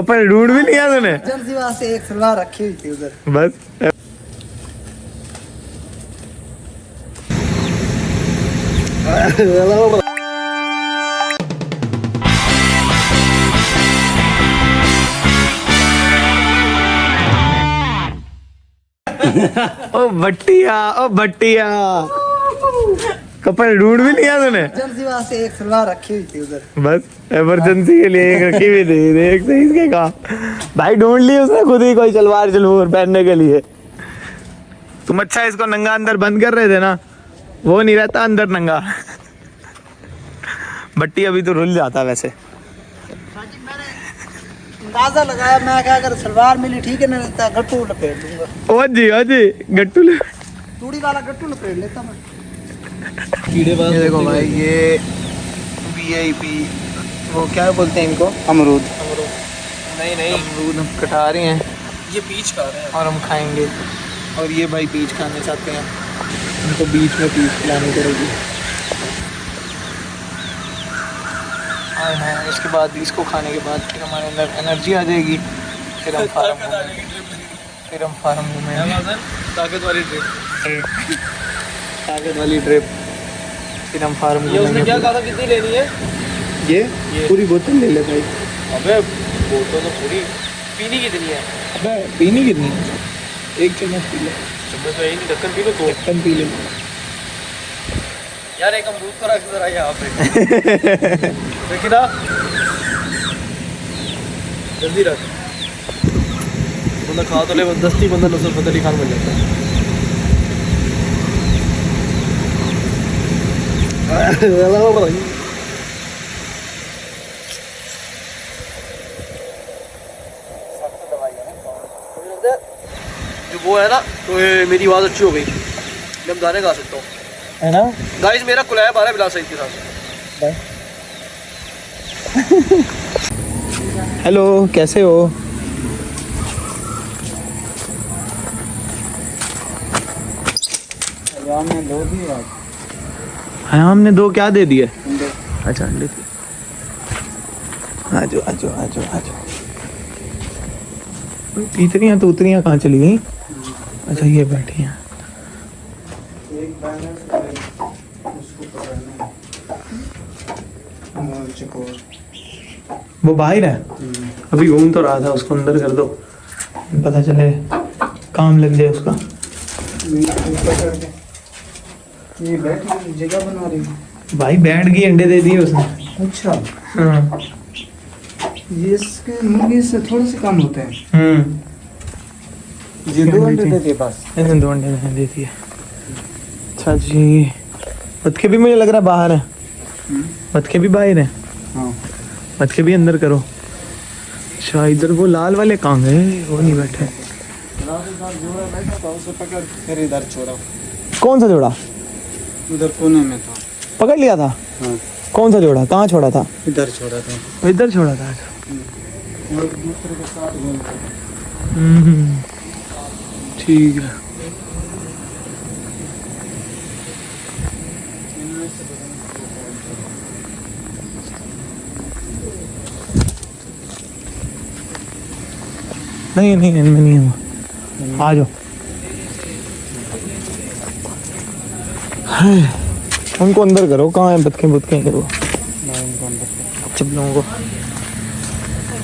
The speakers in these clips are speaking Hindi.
पर ढूंढ भी लिया तूने? जल्दी वास्ते एक सलवार रखी हुई थी उधर बस ओ भट्टिया कपड़े ढूंढ भी लिया तूने? जल्दी वास्ते एक सलवार रखी हुई थी उधर बस इमरजेंसी के लिए एक रखी हुई थी। देख सही इसके काम भाई, ढूंढ ली उसने खुद ही कोई सलवार सलूर पहनने के लिए। तुम अच्छा इसको नंगा अंदर बंद कर रहे थे ना, वो नहीं रहता अंदर नंगा। भट्टी अभी तो रुल जाता वैसे। अंदाजा लगाया मैं क्या, अगर सलवार मिली ठीक है, नहीं रहता गट्टू लपेट दूंगा। ओ जी गट्टू चूड़ी वाला गट्टू लपेट लेता मैं। कीड़े ये देखो भाई, ये VIP वो क्या बोलते हैं इनको, अमरूद। नहीं अमरूद हम कटा रहे हैं, ये पीच खा रहे हैं और हम खाएंगे। और ये भाई पीच खाने चाहते हैं, उनको बीच में पीच खिलानी पड़ेगी। हाँ, इसके बाद इसको खाने के बाद फिर हमारे अंदर एनर्जी आ जाएगी, फिर हम फार्म घूमेंगे। ताकत वाली ड्रिप, फिर हम फार्म ये उसने क्या कहा था, कितनी लेनी है? ये पूरी बोतल ले ले भाई। अबे बोतल तो पूरी पीनी कितनी है? अबे पीनी कितनी, एक चम्मच पी ले। चम्मच तो यही नहीं, ढक्कन पी लो, दो ढक्कन पी ले यार। एक अमरूद को रख जरा यहाँ पे। देखी ना, जल्दी रख। बंदा खा तो ले, दस्ती बंदा नसर पता नहीं खान बन जाता है। जो वो है ना, तो ये मेरी आवाज़ अच्छी हो गई, मैं गाने गा सकता हूँ, है ना। गाइस मेरा कुलैब आ रहा है बिला सईद के साथ। हेलो, कैसे हो? हमने दो दिए। हाँ, हमने दो क्या दे दिए? अच्छा अंडे थे। आजो। तीतरियाँ तो उतरियाँ कहाँ चली गई? अच्छा ये बैठी हैं। वो बाहर है, अभी घूम तो रहा था, उसको अंदर कर दो, पता चले काम लग जाए उसका। ये बैठ जगह बना रही है भाई, बैठ गई, अंडे दे दिए उसने। अच्छा, हाँ। ये इसके मुर्गी से थोड़े से कम होते हैं। ये दो अंडे देते हैं बस। इसने 2 अंडे दे दिए। अच्छा जी, बतखे भी मुझे लग रहा है बाहर है। बतखे भी बाहर है। हाँ, बतखे भी अंदर करो। अच्छा, इधर वो लाल वाले कहाँ गए? वो नहीं बैठे। उसे पकड़ फिर इधर छोड़ा। कौन सा जोड़ा? उधर कोने में था, पकड़ लिया था? हाँ। कौन सा जोड़ा, कहाँ छोड़ा था? इधर छोड़ा था। इधर छोड़ा था। और दूसरे के साथ घूमता था। ठीक है। नहीं इनमें नहीं हुआ। आ जाओ। उनको अंदर करो, कहाँ है बतखें करो सब लोगों को।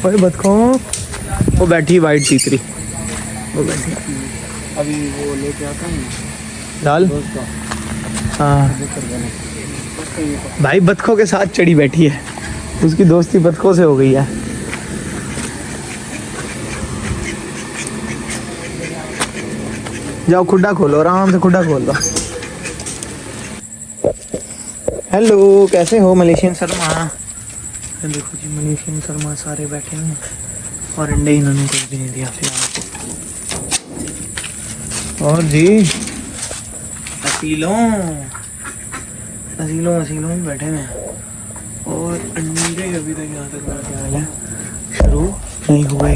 भाई बतखों, वो बैठी वाइट तीतरी, वो बैठी। अभी वो लेके आता हूँ डाल। हाँ भाई, बतखों के साथ चढ़ी बैठी है, उसकी दोस्ती बतखों से हो गई है। जाओ खुड्डा खोलो, आराम से खुड्डा खोल लो। हेलो, कैसे हो मलेशियन शर्मा? देखो जी, मलेशियन शर्मा सारे बैठे हैं और अंडे इन्होंने कुछ भी नहीं दिया फिलहाल। और जी असीलों में बैठे हैं और अंडे अभी तक यहाँ तक मेरा ख्याल है शुरू नहीं हुए।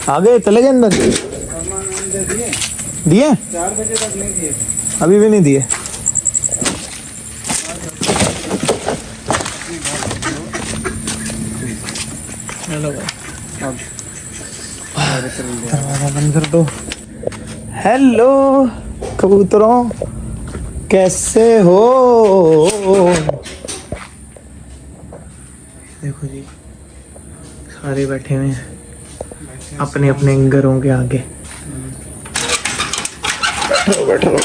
आ गए, चले गए अंदर। दिए 4 बजे तक नहीं दिए, अभी भी नहीं दिए। चलो भाई, अब दरवाजा बंद कर दो। हेलो कबूतरों, कैसे हो? देखो जी, सारे बैठे हुए हैं अपने अपने घरों के आगे। बैठो।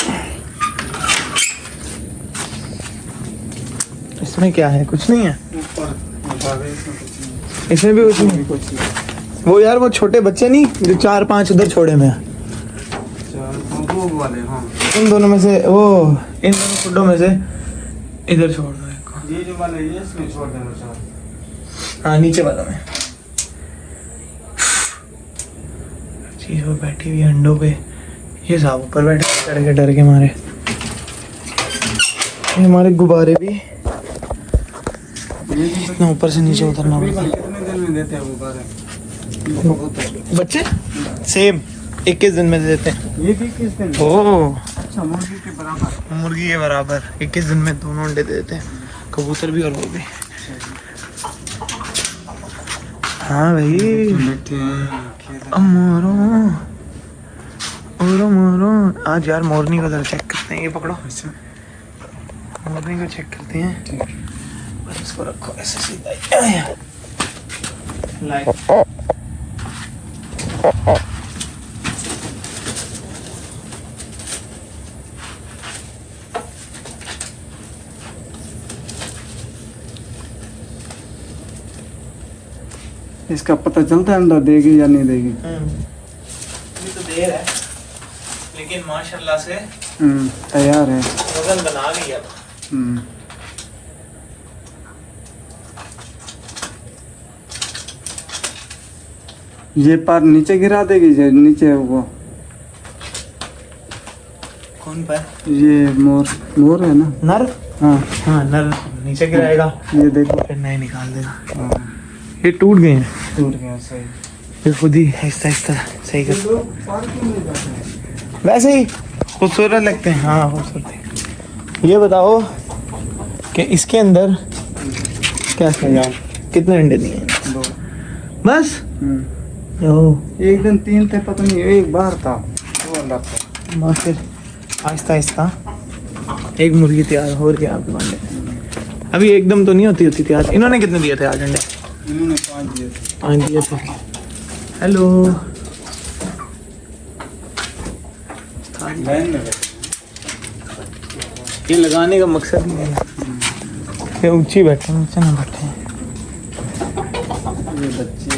इसमें क्या है? कुछ नहीं है इसमें भी कुछ नहीं। वो यार वो छोटे बच्चे नहीं जो 4-5 उधर छोड़े में हैं। वो वाले, हाँ इन दोनों में से वो इन दोनों फुड्डों में से इधर छोड़ दो एक को। ये जो वाले ये इसमें छोड़ देना चाह। हाँ नीचे वाला में चीज वो बैठी हुई है अंडों पे। ये साहब ऊपर बैठे डर के मारे। ये हमारे गुब्बारे भी इतना ऊपर से नीचे उतरना पड़ता है। कितने दिन में देते हैं वो बारे बच्चे सेम 21 दिन में दे देते हैं। ये भी किस दिन? ओह अच्छा, मुर्गी के बराबर। मुर्गी के बराबर 21 दिन में दोनों अंडे दे देते हैं, कबूतर भी और वो भी। हाँ भाई बैठे हैं मोरो ओरो मोरो। आज यार मोरनी को जरा चेक करते हैं। ये पकड़ो, अच्छा मोरनी को चेक करते हैं। ठीक है। बस इसको रखो ऐसे सीधा। लाइट इसका पता चलता है अंडा देगी या नहीं देगी? अभी तो देर है लेकिन माशाल्लाह से तैयार है। वजन बना लिया। ये पार नीचे गिरा देगी जो नीचे वो कौन पर? ये मोर है ना? नर। हाँ हाँ नर नीचे गिराएगा, ये देखो। फिर नए निकाल देगा। हाँ, ये टूट गए हैं, टूट गया सही। ये खुद ही आहिस्ता आहिस्ता सही कर। पार्किंग में जाते हैं। वैसे ही खूबसूरत लगते हैं। हाँ खूबसूरत। ये बताओ कि इसके अंदर क्या है? कितने अंडे दिए हैं? 2। बस ओह एक दिन 3 थे, पता नहीं एक बार था वो अंडा था। बस फिर आहिस्ता आहिस्ता एक मुर्गी तैयार हो रही है आपके अंडे। अभी एकदम तो नहीं होती तैयार। इन्होंने कितने दिए थे आज अंडे? इन्होंने 5 दिए थे। 5 दिए थे। हेलो लाइन में ये लगाने का मकसद नहीं है। ये ऊंची बैठे नीचे ना बैठे।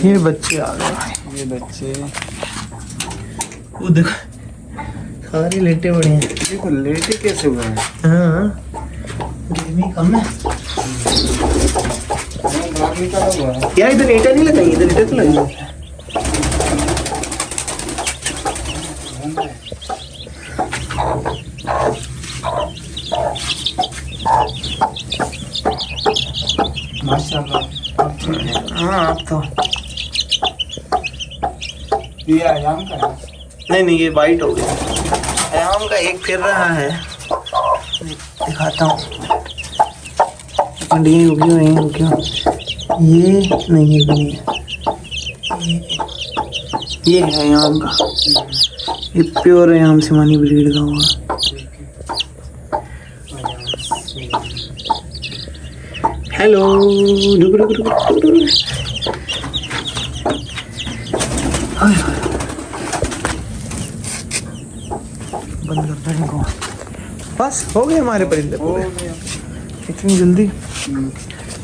ये बच्चे आ गए भाई। ये बच्चे वो देखो सारे लेटे पड़े हैं। देखो लेटे कैसे हुए हैं। हाँ गर्मी कम है बाहर निकाला हुआ है। यार। इधर ईटा नहीं लगाई, इधर ईटा तो लगी। माशाल्लाह अब ठीक है। हाँ अब तो ये आयाम का है। नहीं ये वाइट हो गया। आयाम का एक फिर रहा है, दिखाता हूँ। अंडियाँ उगी हुई हैं क्या? ये नहीं ये भी नहीं है। ये है आयाम का। ये प्योर आयाम सिमानी ब्रीड का हुआ। हेलो रुक रुक रुक रुक रुक। हाय हाय बंद करता है इनको। बस हो गए हमारे परिंदे पूरे। इतनी जल्दी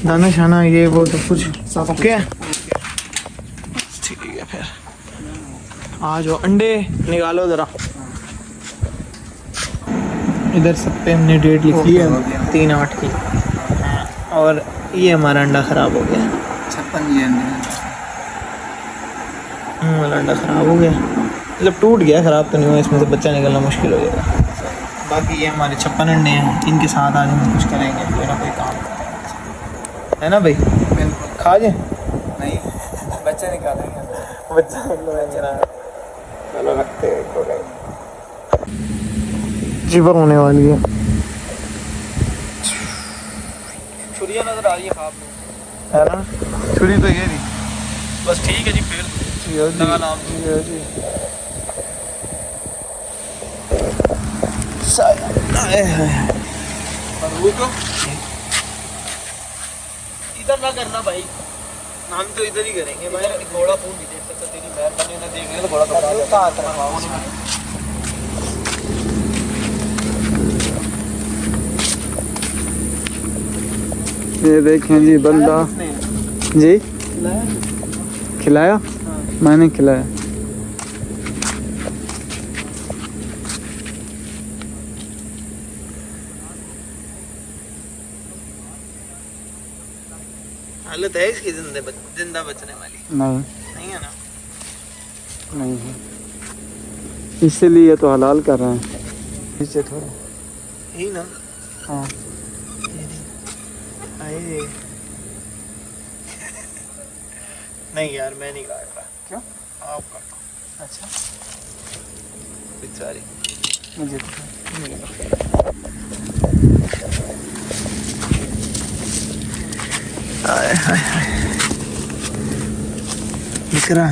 दाना शाना ये वो सब कुछ सब ओके है। ठीक है फिर आ जाओ, अंडे निकालो जरा। इधर सब पे हमने डेट लिखी है 3/8 की। और ये हमारा अंडा खराब हो गया। 56 ये अंडे। हमारा अंडा खराब हो गया, मतलब टूट गया, खराब तो नहीं हुआ। इसमें से बच्चा निकलना मुश्किल हो जाएगा। बाकी ये हमारे 56 अंडे हैं, इनके साथ आज हम कुछ करेंगे, कोई ना कोई काम है ना भाई। बिल्कुल। खा जाए नहीं बच्चे निकालेंगे। बच्चा चलो रखते हैं जीवन होने वाली है। छुरियाँ नजर आ रही है खाब में, है ना? छुरी तो ये रही। बस ठीक है जी फिर यो जी, लगा नाम यो जी। और वो तो इधर ना करना भाई, हम तो इधर ही करेंगे भाई। इधर घोड़ा फोन नहीं देख सकता, तेरी मेहरबानी उन्हें देख लिया तो घोड़ा घबरा जाता है। ये देखें जी बंदा जी खिलाया, मैंने खिलाया। हालत है इसकी जिंदा बचने वाली नहीं, नहीं है ना। नहीं है, इसीलिए तो हलाल कर रहे हैं। पीछे थोड़ा यही ना। हाँ आए नहीं यार मैं नहीं काट रहा। क्यों? आप काटो। अच्छा बेचारी। मुझे हाय हाय हाय इकरा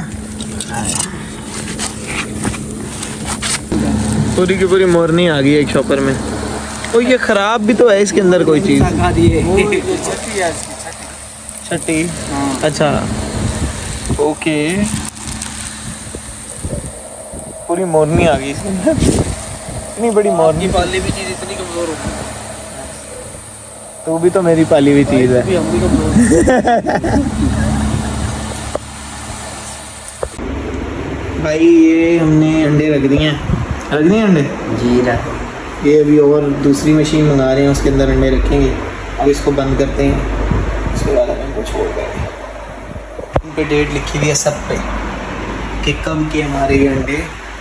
पूरी की पूरी मोरनी आ गई एक शॉपर में। ओ ये खराब भी तो है इसके अंदर कोई चीज। छठी अच्छा ओके पूरी मोरनी आ गई इसके अंदर। इतनी बड़ी मोरनी पाली भी चीज इतनी कमजोर होगी, तो भी तो मेरी पाली हुई चीज है। भी हम भी कमजोर। भाई ये हमने अंडे रख दिए हैं अंडे जी रख। ये अभी और दूसरी मशीन मंगा रहे हैं, उसके अंदर अंडे रखेंगे। अब इसको बंद करते हैं, उसके बाद हम इनको छोड़ देंगे। इन पे डेट लिखी हुई है सब पे कि कब के हमारे ये अंडे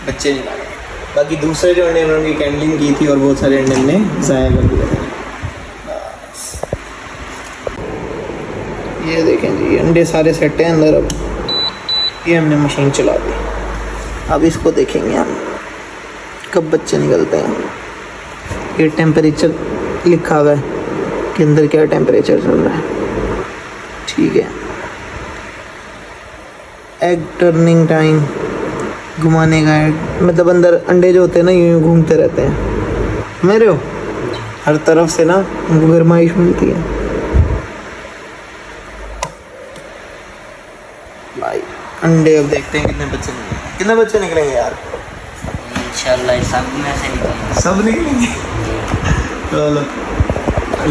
बच्चे निकालेंगे। बाकी दूसरे जो अंडे उन्होंने कैंडलिंग की थी और बहुत सारे अंडे हमने ज़ाया कर दिए थे। बस ये देखें जी अंडे सारे सेट हैं अंदर। अब ये हमने मशीन चला दी। अब इसको देखेंगे हम कब बच्चे निकलते हैं। ये टेम्परेचर लिखा हुआ है कि अंदर क्या टेम्परेचर चल रहा है। ठीक है एग टर्निंग टाइम घुमाने का एग, मतलब अंदर अंडे जो होते हैं ना यूं घूमते रहते हैं। समझ रहे हो, हर तरफ से ना उनको गर्माइश मिलती है। भाई अंडे अब देखते हैं कितने बच्चे निकलेंगे यार। इंशाल्लाह सब में से निकलेंगे। सब निकलेंगे। चलो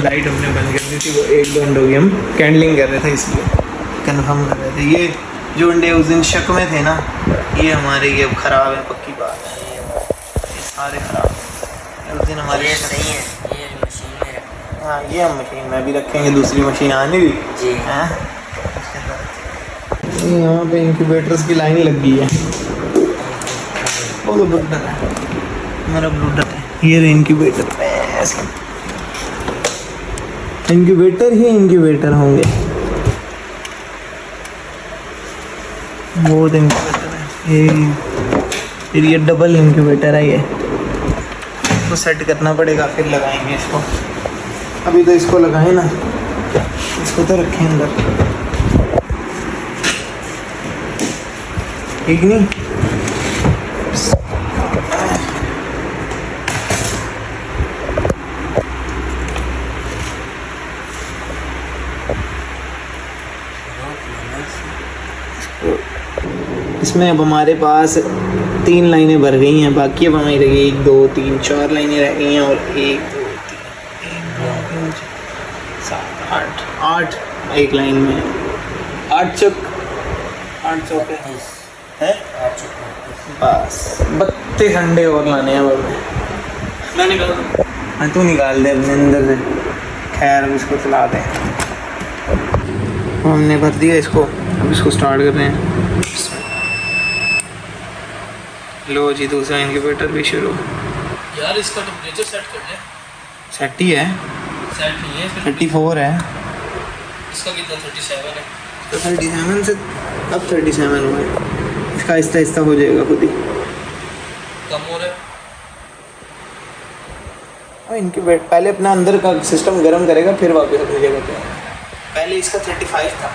लाइट हमने बंद कर दी थी, वो एक दो अंडों की हम कैंडलिंग कर रहे थे इसलिए कंफर्म कर रहे थे। ये जो अंडे उस दिन शक में थे ना ये हमारे ये अब ख़राब है, पक्की बात है। ये सारे ख़राब हैं। उस दिन हमारे ये सही है, ये मशीन में रख। हाँ ये हम मशीन में भी रखेंगे, दूसरी मशीन आने दी जी हैं। यहाँ पे इंक्यूबेटर्स की लाइन लग गई है। वो तो ब्लूडर है, मेरा ब्लूडर है। ये इंक्यूबेटर इंक्यूबेटर ही इंक्यूबेटर होंगे। बहुत इंक्यूबेटर है ये, फिर ये डबल इंक्यूबेटर है। ये इसको सेट करना पड़ेगा फिर लगाएंगे इसको। अभी तो इसको लगाएं ना, इसको तो रखें अंदर। ठीक नहीं इसमें अब हमारे पास 3 लाइनें भर गई हैं, बाकी अब हमें रही 1 2 3 4 लाइनें रह गई हैं। और 1 2 3 7 8 एक लाइन में 8 चौक 8 चौके हैं। बस 32 अंडे और लाने हैं। मैं निकाल दूँ। हाँ तू निकाल दे अपने अंदर से। खैर अब इसको चला दें। हमने भर दिया इसको, अब इसको स्टार्ट कर रहे हैं। लो जी दूसरा इंक्यूबेटर भी शुरू। यार इसका टेम्परेचर सेट कर ले। सेट ही है, सेट नहीं है इसका। 34 है। इसका कितना 37 है। तो 37 से अब 37 हुआ है। इसका आहिस्ता आहिस्ता हो जाएगा खुद ही। कम हो रहा है। और इंक्यूबेट पहले अपना अंदर का सिस्टम गर्म करेगा फिर वापस अपनी जगह पे। पहले इसका 35 था।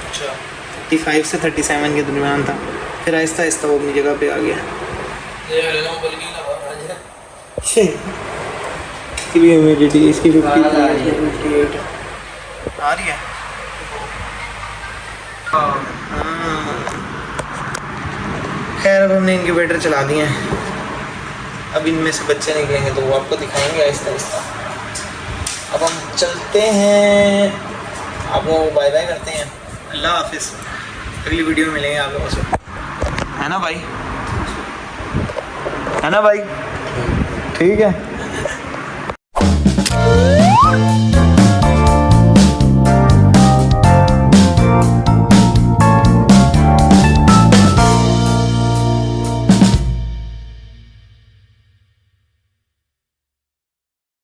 अच्छा 35 से 37 के दरमियान था, फिर आहिस्ता आहिस्ता वो अपनी जगह पे आ गया। इसकी भी ह्यूमिडिटी इसकी 58 आ रही है। खैर अब हमने इनक्यूबेटर चला दिए हैं, अब इनमें से बच्चे निकलेंगे तो वो आपको दिखाएंगे आहिस्ता आहिस्ता। अब हम चलते हैं, आप लोगों को बाय बाय करते हैं, अल्लाह हाफिज़। अगली वीडियो में मिलेंगे आप लोगों से, है ना भाई, है ना भाई? ठीक है।